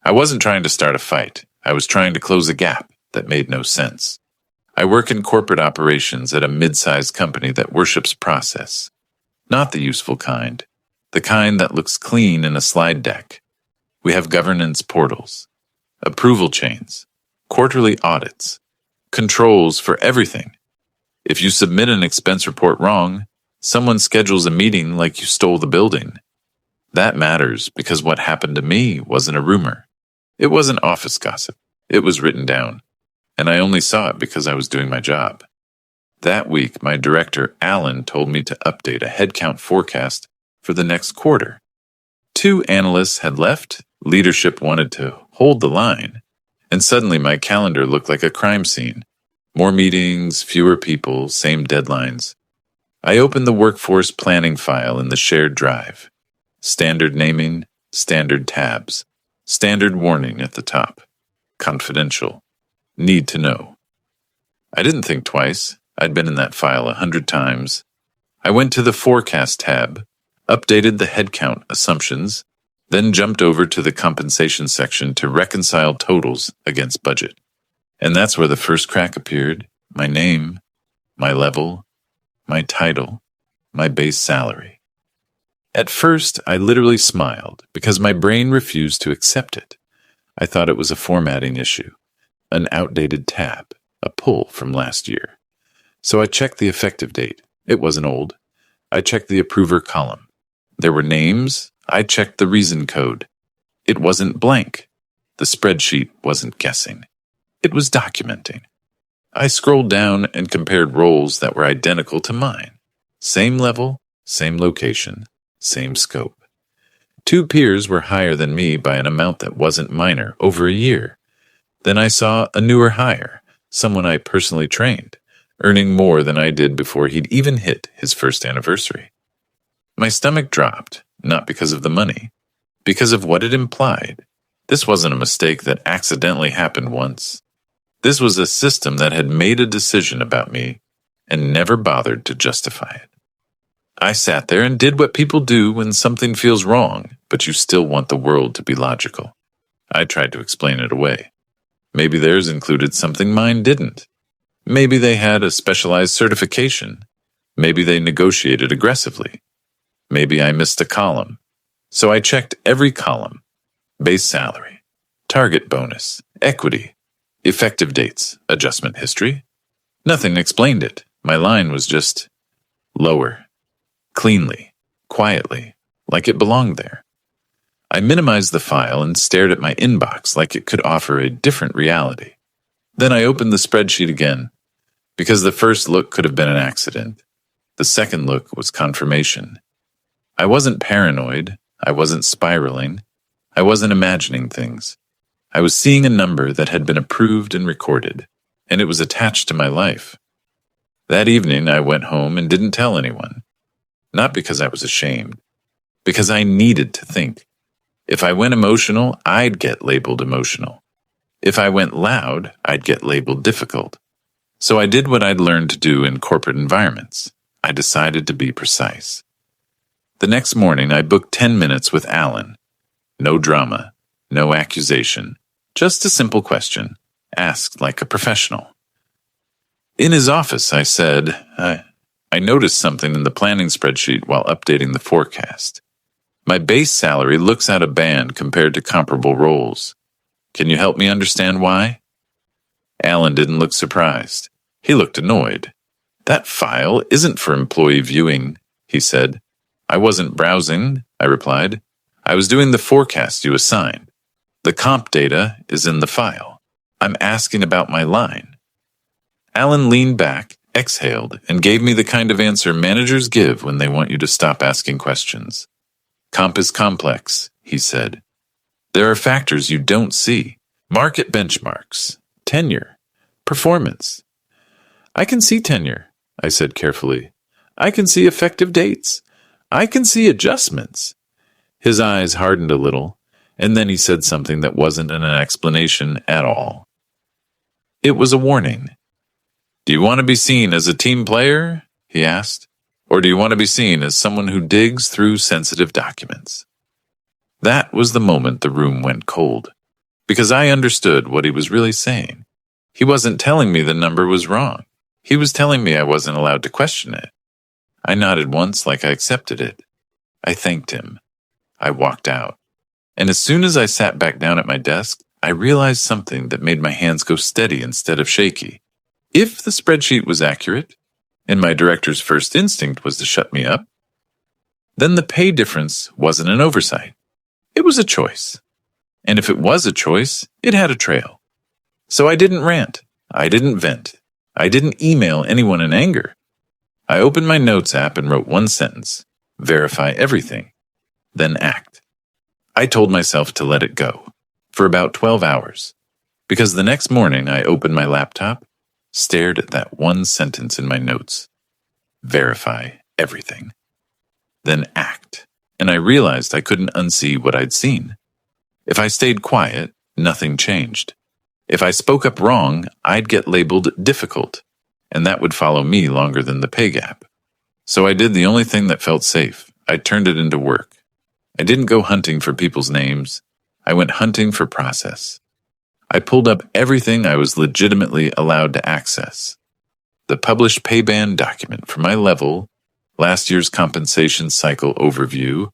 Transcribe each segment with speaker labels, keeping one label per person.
Speaker 1: I wasn't trying to start a fight. I was trying to close a gap that made no sense. I work in corporate operations at a mid-sized company that worships process. Not the useful kind. The kind that looks clean in a slide deck. We have governance portals, approval chains, quarterly audits, controls for everything. If you submit an expense report wrong, someone schedules a meeting like you stole the building. That matters because what happened to me wasn't a rumor. It wasn't office gossip. It was written down, and I only saw it because I was doing my job. That week, my director, Alan, told me to update a headcount forecast for the next quarter. 2 analysts had left, leadership wanted to hold the line, and suddenly my calendar looked like a crime scene. More meetings, fewer people, same deadlines. I opened the workforce planning file in the shared drive. Standard naming, standard tabs, standard warning at the top. Confidential. Need to know. I didn't think twice. I'd been in that file 100 times. I went to the forecast tab, updated the headcount assumptions, then jumped over to the compensation section to reconcile totals against budget. And that's where the first crack appeared. My name, my level, my title, my base salary. At first, I literally smiled because my brain refused to accept it. I thought it was a formatting issue, an outdated tab, a pull from last year. So I checked the effective date. It wasn't old. I checked the approver column. There were names. I checked the reason code. It wasn't blank. The spreadsheet wasn't guessing. It was documenting. I scrolled down and compared roles that were identical to mine. Same level, same location, same scope. 2 peers were higher than me by an amount that wasn't minor over a year. Then I saw a newer hire, someone I personally trained, earning more than I did before he'd even hit his first anniversary. My stomach dropped, not because of the money, because of what it implied. This wasn't a mistake that accidentally happened once. This was a system that had made a decision about me and never bothered to justify it. I sat there and did what people do when something feels wrong, but you still want the world to be logical. I tried to explain it away. Maybe theirs included something mine didn't. Maybe they had a specialized certification. Maybe they negotiated aggressively. Maybe I missed a column. So I checked every column. Base salary, target bonus, equity, effective dates, adjustment history. Nothing explained it. My line was just lower, cleanly, quietly, like it belonged there. I minimized the file and stared at my inbox like it could offer a different reality. Then I opened the spreadsheet again, because the first look could have been an accident. The second look was confirmation. I wasn't paranoid. I wasn't spiraling. I wasn't imagining things. I was seeing a number that had been approved and recorded, and it was attached to my life. That evening, I went home and didn't tell anyone. Not because I was ashamed, because I needed to think. If I went emotional, I'd get labeled emotional. If I went loud, I'd get labeled difficult. So I did what I'd learned to do in corporate environments. I decided to be precise. The next morning, I booked 10 minutes with Alan. No drama, no accusation, just a simple question, asked like a professional. In his office, I said, I noticed something in the planning spreadsheet while updating the forecast. My base salary looks out of band compared to comparable roles. Can you help me understand why? Alan didn't look surprised. He looked annoyed. That file isn't for employee viewing, he said. I wasn't browsing, I replied. I was doing the forecast you assigned. The comp data is in the file. I'm asking about my line. Alan leaned back, exhaled, and gave me the kind of answer managers give when they want you to stop asking questions. Comp is complex, he said. There are factors you don't see. Market benchmarks, tenure, performance. I can see tenure, I said carefully. I can see effective dates. I can see adjustments. His eyes hardened a little, and then he said something that wasn't an explanation at all. It was a warning. Do you want to be seen as a team player? He asked. Or do you want to be seen as someone who digs through sensitive documents? That was the moment the room went cold. because I understood what he was really saying. He wasn't telling me the number was wrong. He was telling me I wasn't allowed to question it. I nodded once like I accepted it. I thanked him. I walked out. And as soon as I sat back down at my desk, I realized something that made my hands go steady instead of shaky. If the spreadsheet was accurate, and my director's first instinct was to shut me up, then the pay difference wasn't an oversight. It was a choice. And if it was a choice, it had a trail. So I didn't rant. I didn't vent. I didn't email anyone in anger. I opened my notes app and wrote one sentence: verify everything, then act. I told myself to let it go for about 12 hours, because the next morning I opened my laptop, stared at that one sentence in my notes: verify everything, then act, and I realized I couldn't unsee what I'd seen. If I stayed quiet, nothing changed. If I spoke up wrong, I'd get labeled difficult, and that would follow me longer than the pay gap. So I did the only thing that felt safe. I turned it into work. I didn't go hunting for people's names. I went hunting for process. I pulled up everything I was legitimately allowed to access: the published pay band document for my level, last year's compensation cycle overview,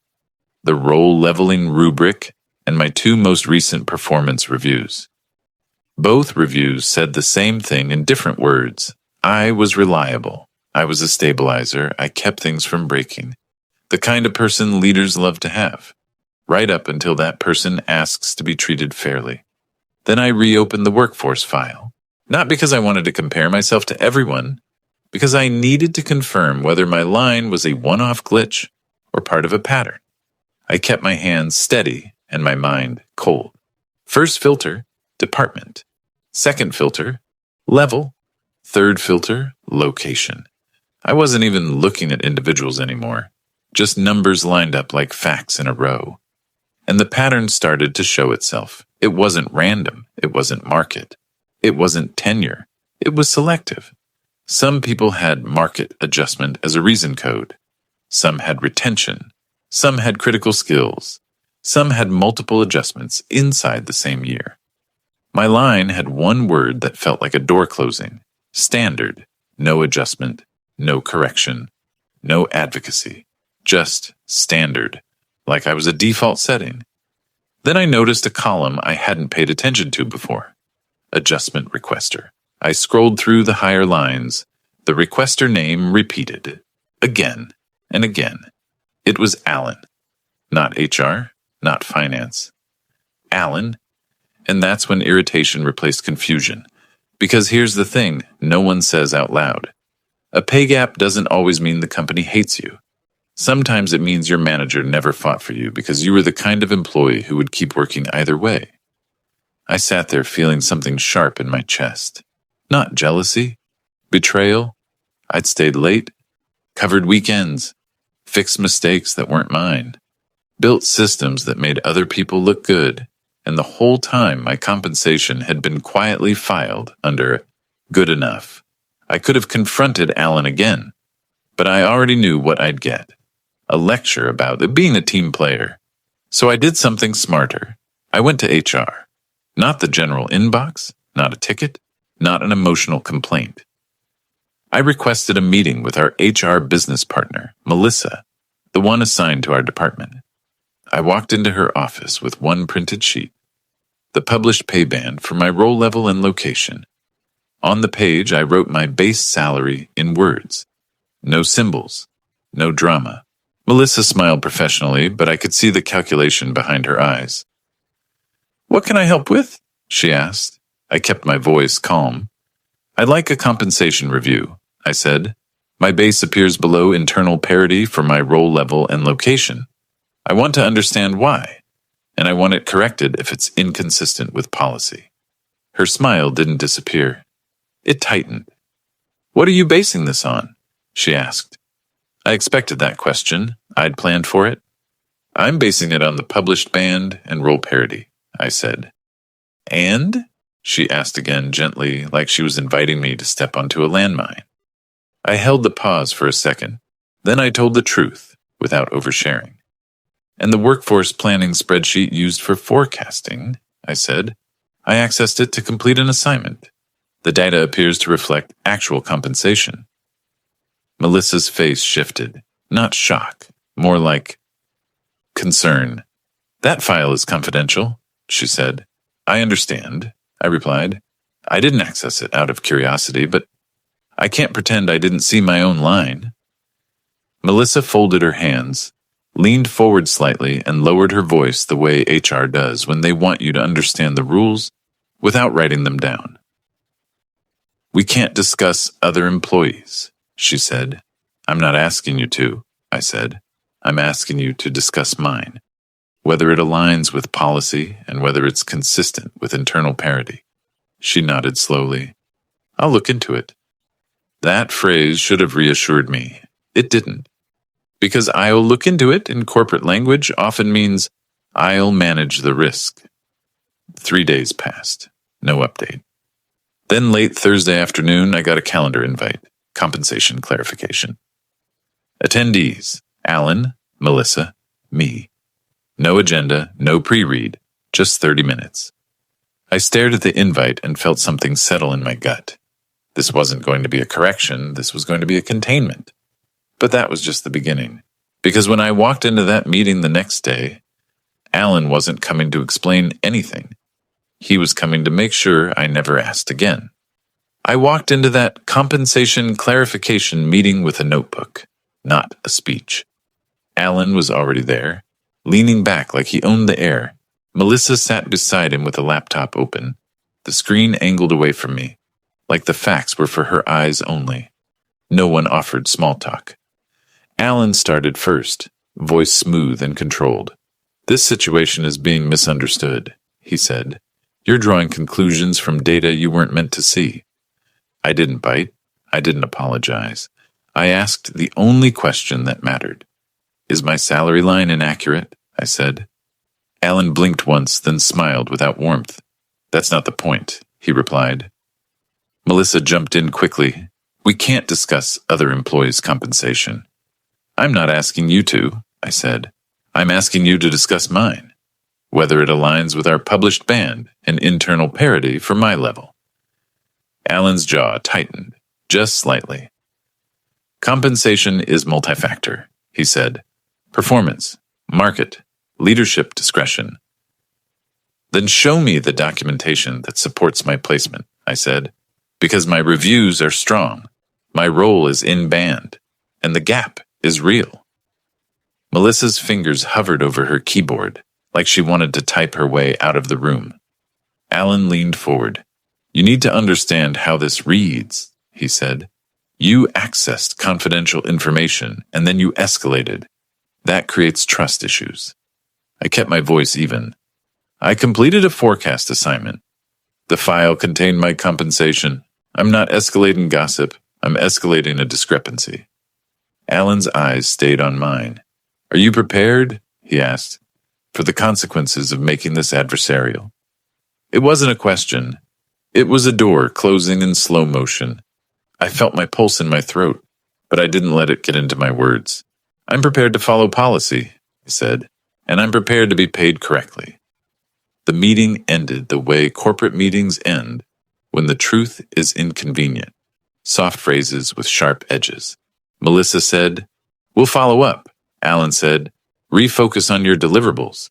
Speaker 1: the role leveling rubric, and my 2 most recent performance reviews. Both reviews said the same thing in different words. I was reliable. I was a stabilizer. I kept things from breaking. The kind of person leaders love to have, right up until that person asks to be treated fairly. Then I reopened the workforce file, not because I wanted to compare myself to everyone, because I needed to confirm whether my line was a one-off glitch or part of a pattern. I kept my hands steady and my mind cold. First filter, department. Second filter, level. Third filter, location. I wasn't even looking at individuals anymore, just numbers lined up like facts in a row. And the pattern started to show itself. It wasn't random. It wasn't market. It wasn't tenure. It was selective. Some people had market adjustment as a reason code. Some had retention. Some had critical skills. Some had multiple adjustments inside the same year. My line had one word that felt like a door closing: standard. No adjustment, no correction, no advocacy. Just standard, like I was a default setting. Then I noticed a column I hadn't paid attention to before: adjustment requester. I scrolled through the higher lines. The requester name repeated, again and again. It was Alan. Not HR, not finance. Alan. And that's when irritation replaced confusion. Because here's the thing no one says out loud: a pay gap doesn't always mean the company hates you. Sometimes it means your manager never fought for you because you were the kind of employee who would keep working either way. I sat there feeling something sharp in my chest. Not jealousy, betrayal. I'd stayed late, covered weekends, fixed mistakes that weren't mine, built systems that made other people look good, and the whole time my compensation had been quietly filed under good enough. I could have confronted Alan again, but I already knew what I'd get: a lecture about being a team player. So I did something smarter. I went to HR. Not the general inbox, not a ticket, not an emotional complaint. I requested a meeting with our HR business partner, Melissa, the one assigned to our department. I walked into her office with one printed sheet: the published pay band for my role level and location. On the page, I wrote my base salary in words. No symbols, no drama. Melissa smiled professionally, but I could see the calculation behind her eyes. "What can I help with?" she asked. I kept my voice calm. "I'd like a compensation review," I said. "My base appears below internal parity for my role level and location. I want to understand why, and I want it corrected if it's inconsistent with policy." Her smile didn't disappear. It tightened. "What are you basing this on?" she asked. I expected that question. I'd planned for it. "I'm basing it on the published band and role parity," I said. "And?" she asked again gently, like she was inviting me to step onto a landmine. I held the pause for a second. Then I told the truth, without oversharing. "And the workforce planning spreadsheet used for forecasting I said. I accessed it to complete an assignment. The data appears to reflect actual compensation. Melissa's face shifted. Not shock, more like concern. That file is confidential, she said. I understand, I replied. I didn't access it out of curiosity, but I can't pretend I didn't see my own line. Melissa folded her hands, leaned forward slightly, and lowered her voice the way HR does when they want you to understand the rules without writing them down. We can't discuss other employees, she said. I'm not asking you to, I said. I'm asking you to discuss mine, whether it aligns with policy and whether it's consistent with internal parity. She nodded slowly. I'll look into it. That phrase should have reassured me. It didn't. Because I'll look into it in corporate language often means I'll manage the risk. 3 days passed. No update. Then late Thursday afternoon, I got a calendar invite. Compensation clarification. Attendees: Alan, Melissa, me. No agenda, no pre-read, just 30 minutes. I stared at the invite and felt something settle in my gut. This wasn't going to be a correction, this was going to be a containment. But that was just the beginning. Because when I walked into that meeting the next day, Alan wasn't coming to explain anything. He was coming to make sure I never asked again. I walked into that compensation clarification meeting with a notebook, not a speech. Alan was already there, leaning back like he owned the air. Melissa sat beside him with a laptop open, the screen angled away from me, like the facts were for her eyes only. No one offered small talk. Alan started first, voice smooth and controlled. This situation is being misunderstood, he said. You're drawing conclusions from data you weren't meant to see. I didn't bite. I didn't apologize. I asked the only question that mattered. Is my salary line inaccurate? I said. Alan blinked once, then smiled without warmth. That's not the point, he replied. Melissa jumped in quickly. We can't discuss other employees' compensation. I'm not asking you to, I said. I'm asking you to discuss mine, whether it aligns with our published band and internal parity for my level. Alan's jaw tightened, just slightly. Compensation is multifactor, he said. Performance, market, leadership discretion. Then show me the documentation that supports my placement, I said, because my reviews are strong. My role is in band, and the gap is real. Melissa's fingers hovered over her keyboard, like she wanted to type her way out of the room. Alan leaned forward. You need to understand how this reads, he said. You accessed confidential information, and then you escalated. That creates trust issues. I kept my voice even. I completed a forecast assignment. The file contained my compensation. I'm not escalating gossip. I'm escalating a discrepancy. Alan's eyes stayed on mine. Are you prepared, he asked, for the consequences of making this adversarial? It wasn't a question. It was a door closing in slow motion. I felt my pulse in my throat, but I didn't let it get into my words. I'm prepared to follow policy, he said, and I'm prepared to be paid correctly. The meeting ended the way corporate meetings end, when the truth is inconvenient. Soft phrases with sharp edges. Melissa said, We'll follow up. Alan said, Refocus on your deliverables.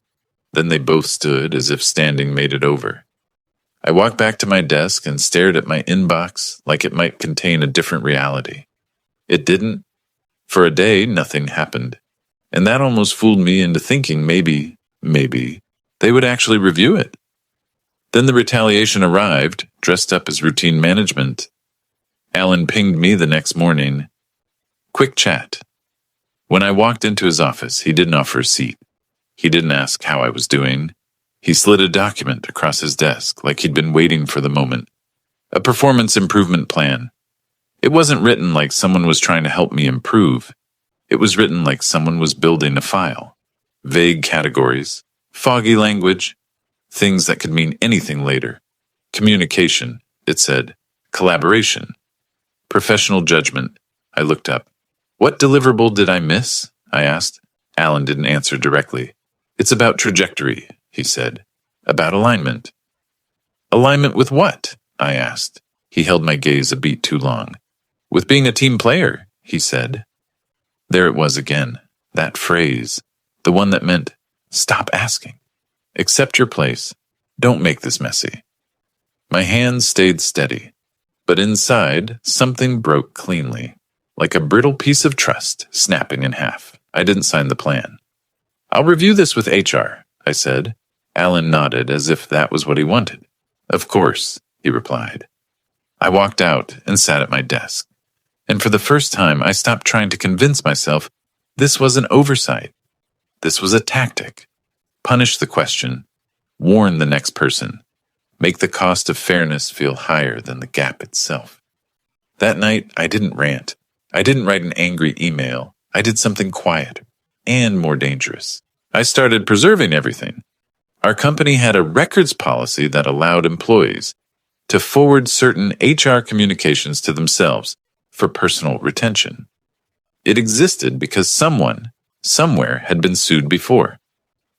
Speaker 1: Then they both stood as if standing made it over. I walked back to my desk and stared at my inbox like it might contain a different reality. It didn't. For a day, nothing happened. And that almost fooled me into thinking maybe, they would actually review it. Then the retaliation arrived, dressed up as routine management. Alan pinged me the next morning. Quick chat. When I walked into his office, he didn't offer a seat. He didn't ask how I was doing. He slid a document across his desk like he'd been waiting for the moment. A performance improvement plan. It wasn't written like someone was trying to help me improve. It was written like someone was building a file. Vague categories, foggy language, things that could mean anything later. Communication, it said. Collaboration. Professional judgment. I looked up. What deliverable did I miss? I asked. Alan didn't answer directly. It's about trajectory, he said. About alignment. Alignment with what? I asked. He held my gaze a beat too long. With being a team player, he said. There it was again, that phrase, the one that meant, stop asking. Accept your place. Don't make this messy. My hands stayed steady, but inside, something broke cleanly, like a brittle piece of trust snapping in half. I didn't sign the plan. I'll review this with HR, I said. Alan nodded as if that was what he wanted. Of course, he replied. I walked out and sat at my desk. And for the first time, I stopped trying to convince myself this was an oversight. This was a tactic. Punish the question. Warn the next person. Make the cost of fairness feel higher than the gap itself. That night, I didn't rant. I didn't write an angry email. I did something quieter and more dangerous. I started preserving everything. Our company had a records policy that allowed employees to forward certain HR communications to themselves for personal retention. It existed because someone, somewhere, had been sued before.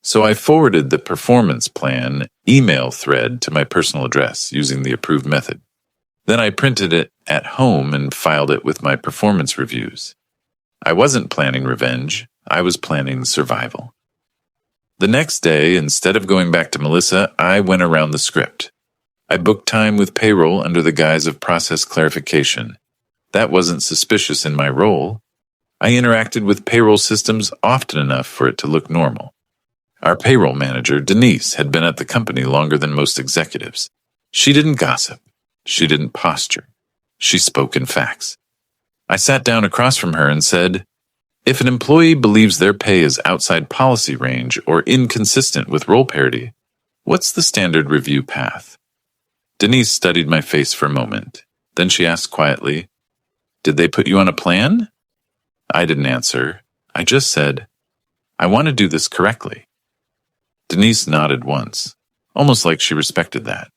Speaker 1: So I forwarded the performance plan email thread to my personal address using the approved method. Then I printed it at home and filed it with my performance reviews. I wasn't planning revenge. I was planning survival. The next day, instead of going back to Melissa, I went around the script. I booked time with payroll under the guise of process clarification. That wasn't suspicious in my role. I interacted with payroll systems often enough for it to look normal. Our payroll manager, Denise, had been at the company longer than most executives. She didn't gossip. She didn't posture. She spoke in facts. I sat down across from her and said, if an employee believes their pay is outside policy range or inconsistent with role parity, what's the standard review path? Denise studied my face for a moment. Then she asked quietly, did they put you on a plan? I didn't answer. I just said, I want to do this correctly. Denise nodded once, almost like she respected that.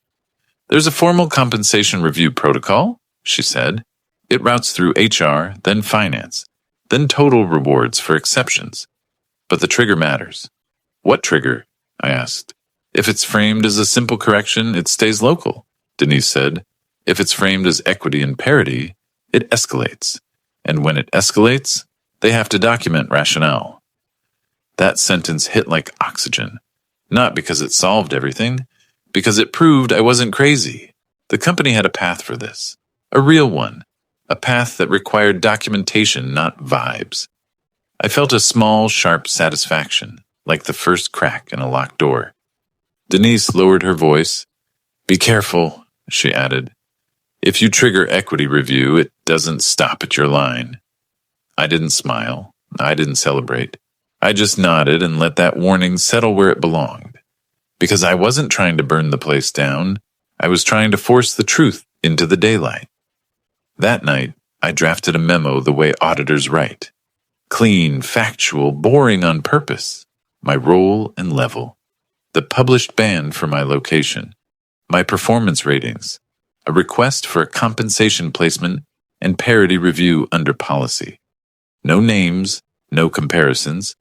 Speaker 1: There's a formal compensation review protocol, she said. It routes through HR, then finance, then total rewards for exceptions. But the trigger matters. What trigger? I asked. If it's framed as a simple correction, it stays local, Denise said. If it's framed as equity and parity, it escalates. And when it escalates, they have to document rationale. That sentence hit like oxygen. Not because it solved everything, because it proved I wasn't crazy. The company had a path for this. A real one. A path that required documentation, not vibes. I felt a small, sharp satisfaction, like the first crack in a locked door. Denise lowered her voice. Be careful, she added. If you trigger equity review, it doesn't stop at your line. I didn't smile. I didn't celebrate. I just nodded and let that warning settle where it belonged. Because I wasn't trying to burn the place down. I was trying to force the truth into the daylight. That night, I drafted a memo the way auditors write. Clean, factual, boring on purpose. My role and level. The published band for my location. My performance ratings. A request for a compensation placement and parity review under policy. No names, no comparisons,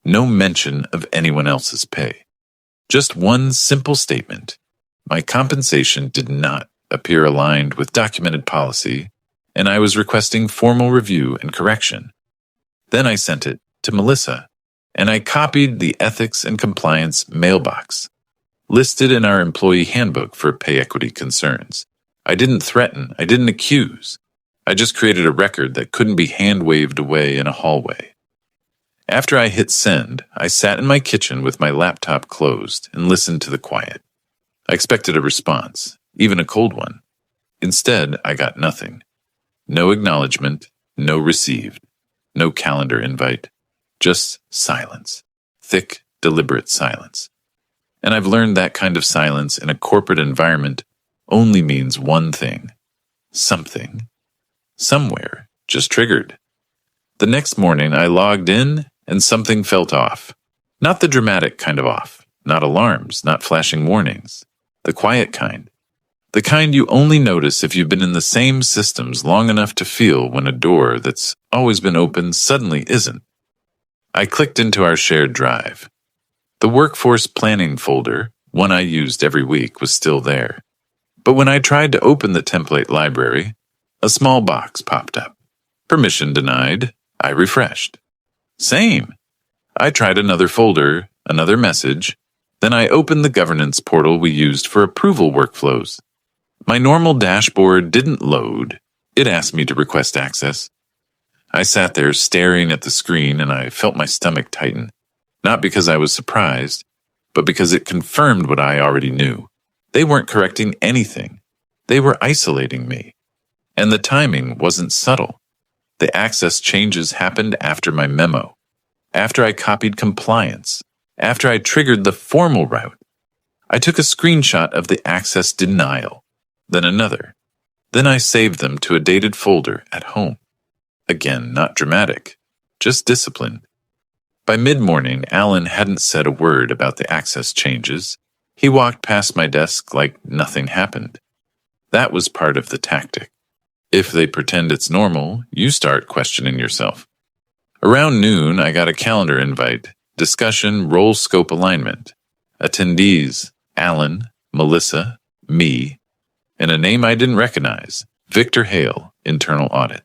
Speaker 1: no mention of anyone else's pay. Just one simple statement. My compensation did not appear aligned with documented policy, and I was requesting formal review and correction. Then I sent it to Melissa, and I copied the ethics and compliance mailbox, listed in our employee handbook for pay equity concerns. I didn't threaten, I didn't accuse. I just created a record that couldn't be hand-waved away in a hallway. After I hit send, I sat in my kitchen with my laptop closed and listened to the quiet. I expected a response, even a cold one. Instead, I got nothing. No acknowledgement, no received, no calendar invite, just silence. Thick, deliberate silence. And I've learned that kind of silence in a corporate environment only means one thing. Something. Somewhere. Just triggered. The next morning, I logged in and something felt off. Not the dramatic kind of off. Not alarms, not flashing warnings. The quiet kind. The kind you only notice if you've been in the same systems long enough to feel when a door that's always been open suddenly isn't. I clicked into our shared drive. The workforce planning folder, one I used every week, was still there. But when I tried to open the template library, a small box popped up. Permission denied. I refreshed. Same. I tried another folder, another message. Then I opened the governance portal we used for approval workflows. My normal dashboard didn't load. It asked me to request access. I sat there staring at the screen and I felt my stomach tighten. Not because I was surprised, but because it confirmed what I already knew. They weren't correcting anything. They were isolating me. And the timing wasn't subtle. The access changes happened after my memo, after I copied compliance, after I triggered the formal route. I took a screenshot of the access denial, then another. Then I saved them to a dated folder at home. Again, not dramatic, just disciplined. By mid-morning, Alan hadn't said a word about the access changes. He walked past my desk like nothing happened. That was part of the tactic. If they pretend it's normal, you start questioning yourself. Around noon, I got a calendar invite, discussion, role scope alignment. Attendees, Alan, Melissa, me, and a name I didn't recognize, Victor Hale, internal audit.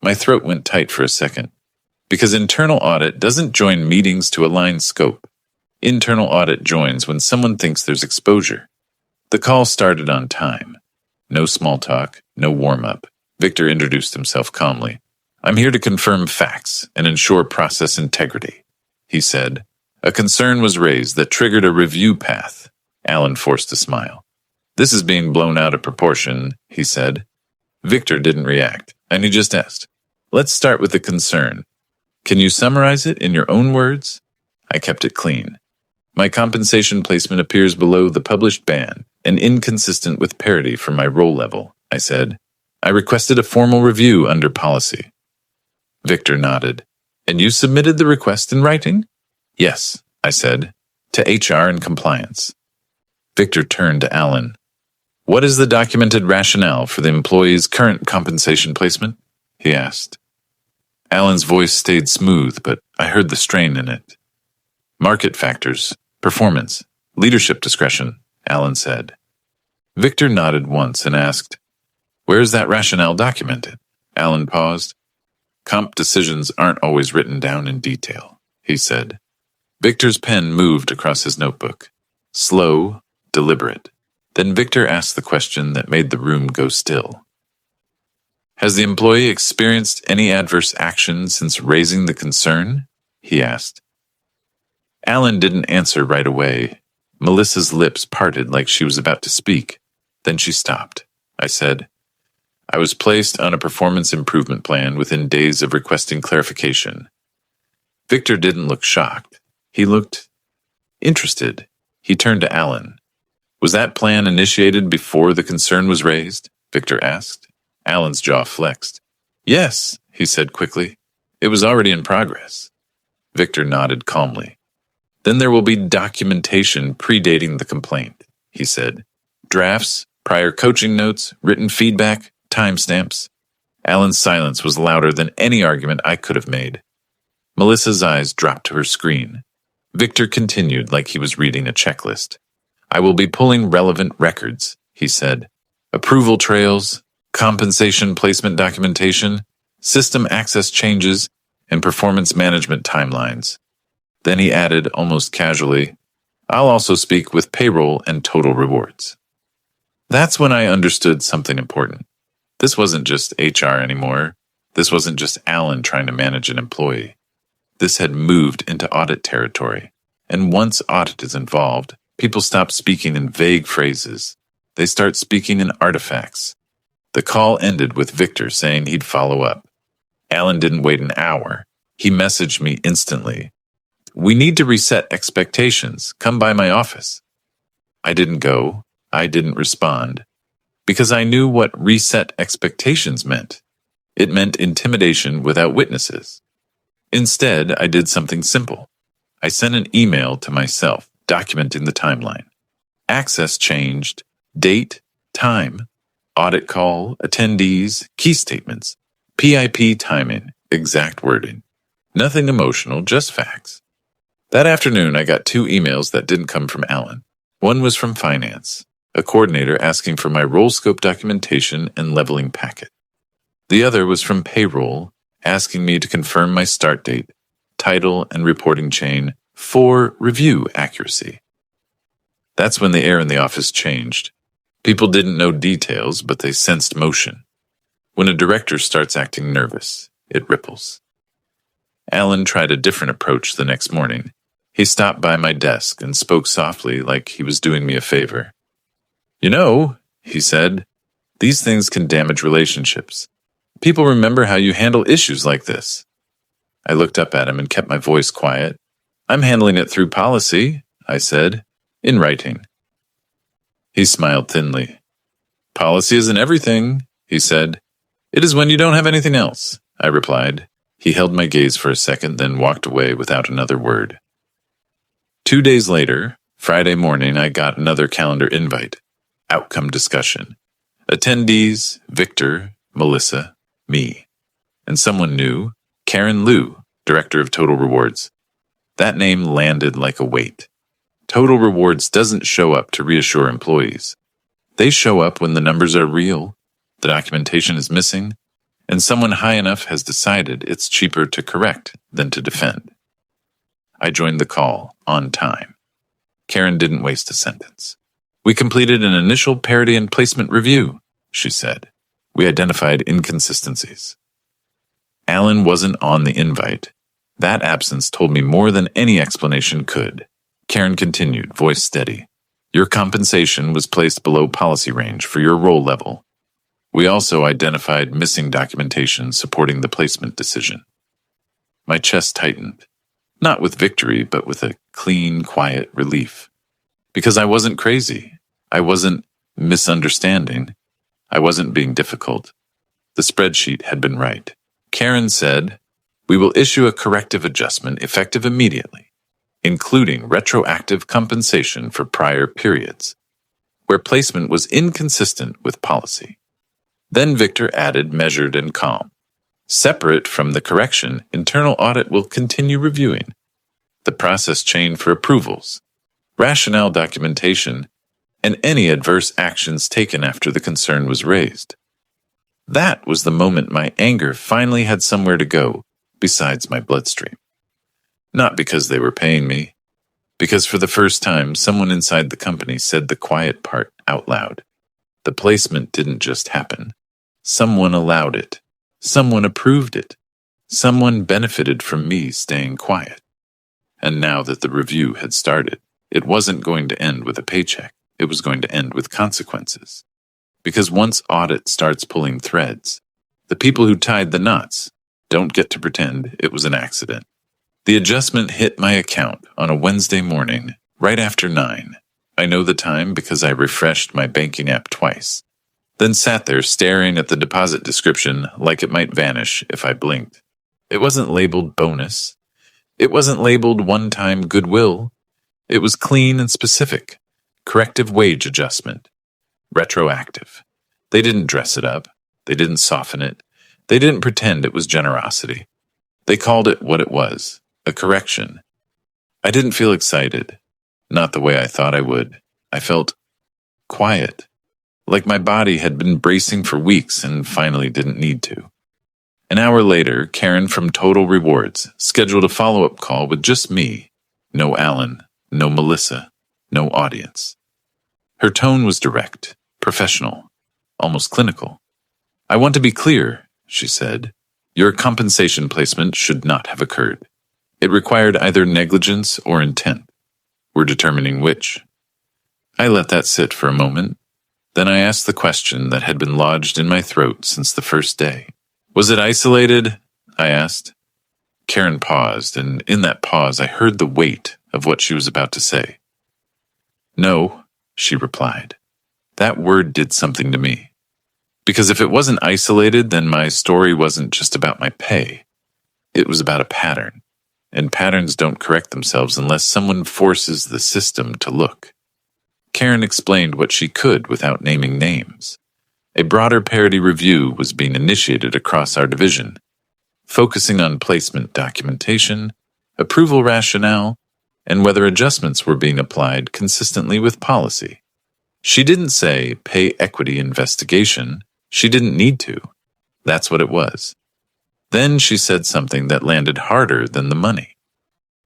Speaker 1: My throat went tight for a second, because internal audit doesn't join meetings to align scope. Internal audit joins when someone thinks there's exposure. The call started on time. No small talk, no warm-up. Victor introduced himself calmly. I'm here to confirm facts and ensure process integrity, he said. A concern was raised that triggered a review path. Alan forced a smile. This is being blown out of proportion, he said. Victor didn't react, and he just asked, let's start with the concern. Can you summarize it in your own words? I kept it clean. My compensation placement appears below the published band and inconsistent with parity for my role level, I said. I requested a formal review under policy. Victor nodded. And you submitted the request in writing? Yes, I said, to HR and compliance. Victor turned to Alan. What is the documented rationale for the employee's current compensation placement? He asked. Alan's voice stayed smooth, but I heard the strain in it. Market factors, performance, leadership discretion, Alan said. Victor nodded once and asked, where is that rationale documented? Alan paused. Comp decisions aren't always written down in detail, he said. Victor's pen moved across his notebook. Slow, deliberate. Then Victor asked the question that made the room go still. Has the employee experienced any adverse action since raising the concern? He asked. Alan didn't answer right away. Melissa's lips parted like she was about to speak. Then she stopped. I said, I was placed on a performance improvement plan within days of requesting clarification. Victor didn't look shocked. He looked interested. He turned to Alan. Was that plan initiated before the concern was raised? Victor asked. Alan's jaw flexed. Yes, he said quickly. It was already in progress. Victor nodded calmly. Then there will be documentation predating the complaint, he said. Drafts, prior coaching notes, written feedback, timestamps. Alan's silence was louder than any argument I could have made. Melissa's eyes dropped to her screen. Victor continued like he was reading a checklist. I will be pulling relevant records, he said. Approval trails, compensation placement documentation, system access changes, and performance management timelines. Then he added almost casually, I'll also speak with payroll and total rewards. That's when I understood something important. This wasn't just HR anymore. This wasn't just Alan trying to manage an employee. This had moved into audit territory. And once audit is involved, people stop speaking in vague phrases. They start speaking in artifacts. The call ended with Victor saying he'd follow up. Alan didn't wait an hour. He messaged me instantly. We need to reset expectations. Come by my office. I didn't go. I didn't respond. Because I knew what reset expectations meant. It meant intimidation without witnesses. Instead, I did something simple. I sent an email to myself documenting the timeline. Access changed, date, time, audit call, attendees, key statements, PIP timing, exact wording. Nothing emotional, just facts. That afternoon, I got 2 emails that didn't come from Alan. One was from finance, a coordinator asking for my role scope documentation and leveling packet. The other was from payroll, asking me to confirm my start date, title, and reporting chain for review accuracy. That's when the air in the office changed. People didn't know details, but they sensed motion. When a director starts acting nervous, it ripples. Alan tried a different approach the next morning. He stopped by my desk and spoke softly like he was doing me a favor. "You know," he said, "these things can damage relationships. People remember how you handle issues like this." I looked up at him and kept my voice quiet. "I'm handling it through policy," I said, "in writing." He smiled thinly. "Policy isn't everything," he said. "It is when you don't have anything else," I replied. He held my gaze for a second, then walked away without another word. 2 days later, Friday morning, I got another calendar invite. Outcome discussion. Attendees, Victor, Melissa, me. And someone new, Karen Liu, Director of Total Rewards. That name landed like a weight. Total Rewards doesn't show up to reassure employees. They show up when the numbers are real, the documentation is missing, and someone high enough has decided it's cheaper to correct than to defend. I joined the call on time. Karen didn't waste a sentence. "We completed an initial parity and placement review," she said. "We identified inconsistencies." Alan wasn't on the invite. That absence told me more than any explanation could. Karen continued, voice steady. "Your compensation was placed below policy range for your role level. We also identified missing documentation supporting the placement decision." My chest tightened, not with victory, but with a clean, quiet relief. Because I wasn't crazy. I wasn't misunderstanding. I wasn't being difficult. The spreadsheet had been right. Karen said, "We will issue a corrective adjustment effective immediately, including retroactive compensation for prior periods, where placement was inconsistent with policy." Then Victor added, measured and calm. "Separate from the correction, internal audit will continue reviewing the process chain for approvals, rationale documentation, and any adverse actions taken after the concern was raised." That was the moment my anger finally had somewhere to go besides my bloodstream. Not because they were paying me, because for the first time someone inside the company said the quiet part out loud. The placement didn't just happen. Someone allowed it. Someone approved it. Someone benefited from me staying quiet. And now that the review had started, it wasn't going to end with a paycheck. It was going to end with consequences. Because once audit starts pulling threads, the people who tied the knots don't get to pretend it was an accident. The adjustment hit my account on a Wednesday morning, right after 9. I know the time because I refreshed my banking app twice, then sat there staring at the deposit description like it might vanish if I blinked. It wasn't labeled bonus. It wasn't labeled one-time goodwill. It was clean and specific. Corrective wage adjustment. Retroactive. They didn't dress it up. They didn't soften it. They didn't pretend it was generosity. They called it what it was, a correction. I didn't feel excited. Not the way I thought I would. I felt quiet, like my body had been bracing for weeks and finally didn't need to. An hour later, Karen from Total Rewards scheduled a follow-up call with just me. No Alan, no Melissa, no audience. Her tone was direct, professional, almost clinical. "I want to be clear," she said. "Your compensation placement should not have occurred. It required either negligence or intent. We're determining which." I let that sit for a moment. Then I asked the question that had been lodged in my throat since the first day. "Was it isolated?" I asked. Karen paused, and in that pause I heard the weight of what she was about to say. "No," she replied. That word did something to me. Because if it wasn't isolated, then my story wasn't just about my pay. It was about a pattern. And patterns don't correct themselves unless someone forces the system to look. Karen explained what she could without naming names. A broader parity review was being initiated across our division, focusing on placement documentation, approval rationale, and whether adjustments were being applied consistently with policy. She didn't say pay equity investigation. She didn't need to. That's what it was. Then she said something that landed harder than the money.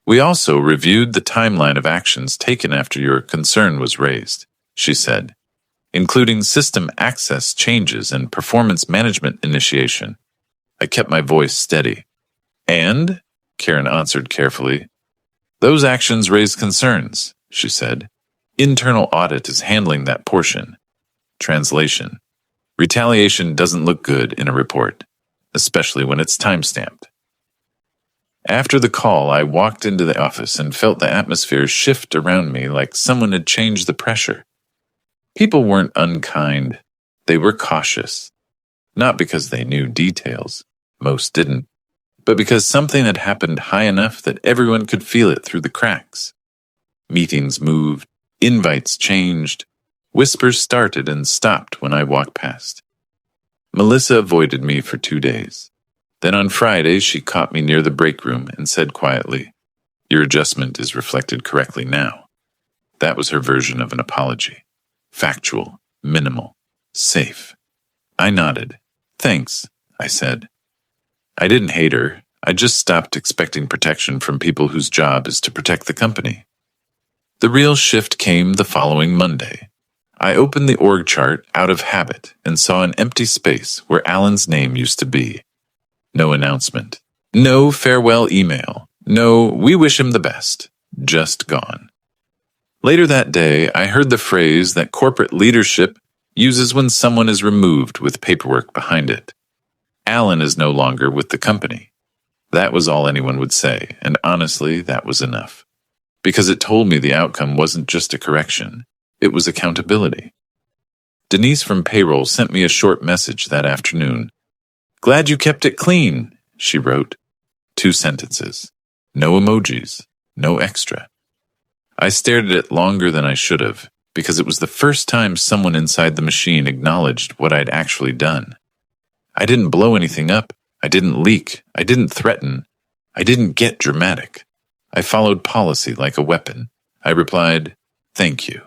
Speaker 1: We also reviewed the timeline of actions taken after your concern was raised, she said, including system access changes and performance management initiation. I kept my voice steady. And, Karen answered carefully, those actions raised concerns, she said. Internal audit is handling that portion. Translation. Retaliation doesn't look good in a report, especially when it's timestamped. After the call, I walked into the office and felt the atmosphere shift around me like someone had changed the pressure. People weren't unkind. They were cautious. Not because they knew details. Most didn't. But because something had happened high enough that everyone could feel it through the cracks. Meetings moved. Invites changed. Whispers started and stopped when I walked past. Melissa avoided me for 2 days. Then on Friday, she caught me near the break room and said quietly, "Your adjustment is reflected correctly now." That was her version of an apology. Factual, minimal, safe. I nodded. "Thanks," I said. I didn't hate her. I just stopped expecting protection from people whose job is to protect the company. The real shift came the following Monday. I opened the org chart out of habit and saw an empty space where Alan's name used to be. No announcement. No farewell email. No, we wish him the best. Just gone. Later that day, I heard the phrase that corporate leadership uses when someone is removed with paperwork behind it. Alan is no longer with the company. That was all anyone would say, and honestly, that was enough. Because it told me the outcome wasn't just a correction, it was accountability. Denise from payroll sent me a short message that afternoon. "Glad you kept it clean," she wrote. 2 sentences. No emojis. No extra. I stared at it longer than I should have, because it was the first time someone inside the machine acknowledged what I'd actually done. I didn't blow anything up. I didn't leak. I didn't threaten. I didn't get dramatic. I followed policy like a weapon. I replied, "Thank you."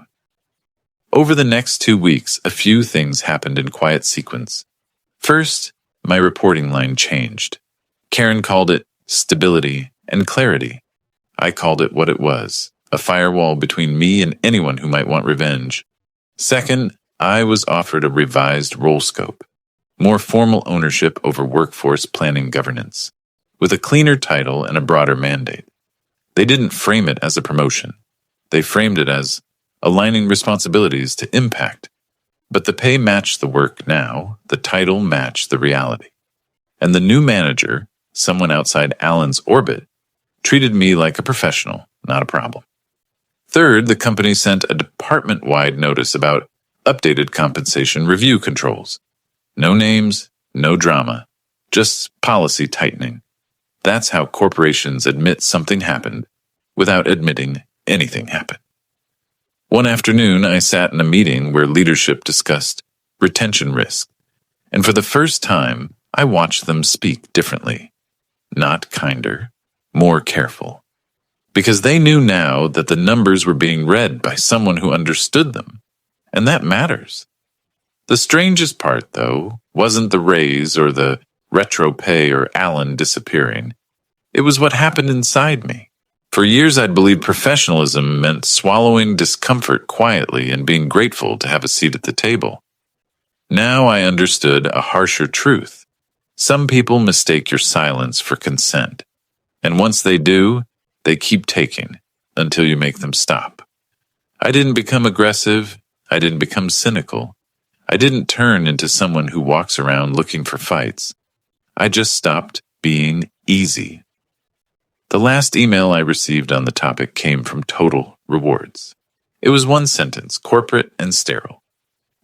Speaker 1: Over the next 2 weeks, a few things happened in quiet sequence. First, my reporting line changed. Karen called it stability and clarity. I called it what it was, a firewall between me and anyone who might want revenge. Second, I was offered a revised role scope, more formal ownership over workforce planning governance, with a cleaner title and a broader mandate. They didn't frame it as a promotion. They framed it as aligning responsibilities to impact. But the pay matched the work now, the title matched the reality. And the new manager, someone outside Alan's orbit, treated me like a professional, not a problem. Third, the company sent a department-wide notice about updated compensation review controls. No names, no drama, just policy tightening. That's how corporations admit something happened without admitting anything happened. One afternoon, I sat in a meeting where leadership discussed retention risk, and for the first time, I watched them speak differently. Not kinder, more careful. Because they knew now that the numbers were being read by someone who understood them, and that matters. The strangest part, though, wasn't the raise or the retro pay or Alan disappearing. It was what happened inside me. For years, I'd believed professionalism meant swallowing discomfort quietly and being grateful to have a seat at the table. Now I understood a harsher truth. Some people mistake your silence for consent, and once they do, they keep taking until you make them stop. I didn't become aggressive. I didn't become cynical. I didn't turn into someone who walks around looking for fights. I just stopped being easy. The last email I received on the topic came from Total Rewards. It was 1 sentence, corporate and sterile.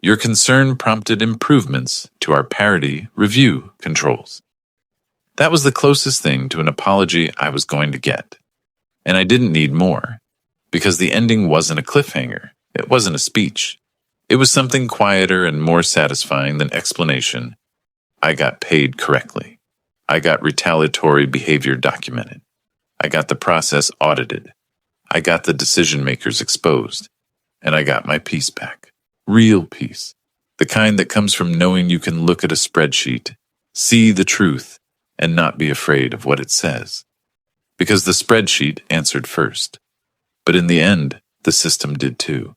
Speaker 1: "Your concern prompted improvements to our parity review controls." That was the closest thing to an apology I was going to get. And I didn't need more, because the ending wasn't a cliffhanger. It wasn't a speech. It was something quieter and more satisfying than explanation. I got paid correctly. I got retaliatory behavior documented. I got the process audited. I got the decision makers exposed, and I got my peace back. Real peace. The kind that comes from knowing you can look at a spreadsheet, see the truth, and not be afraid of what it says. Because the spreadsheet answered first. But in the end, the system did too.